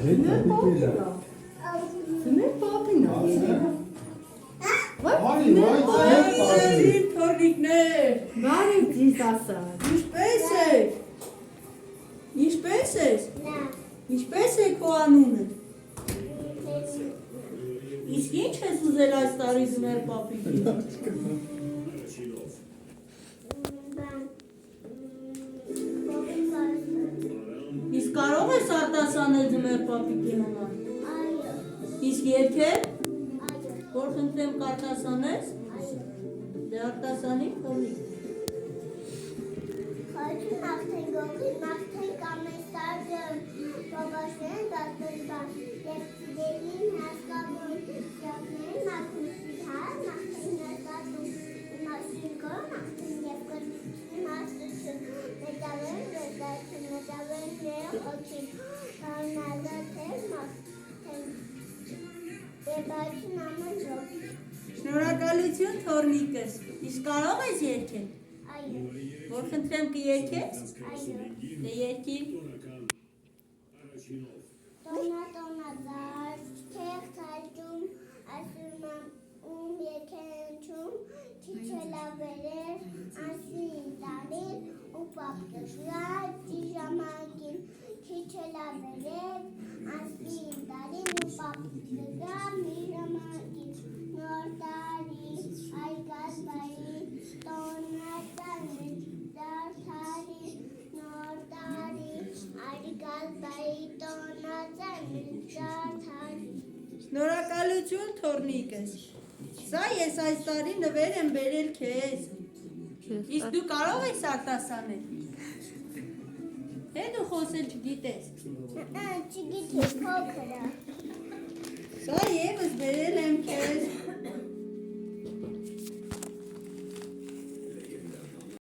Սներ պապին է։ Այ թորնիկներ։ Բարև ձեզ ասա։ Ինչպես եք։ Ինչպես ես։ Ինչպես է քո անունը։ Իսկ ինչ ես ուզել այս տարի ձմեռ պապիկին։ Իսկ կարող ես արտասանել ձմեռ պապիկի համար։ Իսկ երգել։ Որ խնդրեմ կարտասանես։ Դե արտասանի թողնի։ Խաչի մաղթեն գողի, մաղթեն կամեստարդն, բաբաշեն դատվելբան, և սիրելին հասկավուն, սյակներին մակուսի հար, մաղթեն ներկատում, իմասին կոր, մաղթեն և կրծի մաղթություն, մետավեն վերդացին, մետավեն նեղ օքին, կարնազատ էր մաղթեն, և բացին ամեն ժոք։ Շնորհակալություն թորնիկս, իսկ կարող ես երգել։ Այո, Որ խնդրեմ կերգես։ այո, Դե երգի։ տոնա զարդքեղ թալջում, ասում եմ եկենչում, չիչելավերեր, ասին տարին, ու պապկշրար, ճիժամակին, չիչելավերեր, ասին տարին, ու պապկշրար, միժամակին, նոր տարի, այգած բարի, տոնա ծանր, զարդարի, նոր տարի, այգած բարի, տոնա ծանր, զարդարի։ Շնորհակալություն թորնիկս։ Սա ես այս տարի նվեր եմ բերել քեզ։ Իսկ դու կարող ես արտասանել։ Թե դու խոսել չգիտես։ Չգիտի, փոքր է։ Սա եւս բերել եմ քեզ։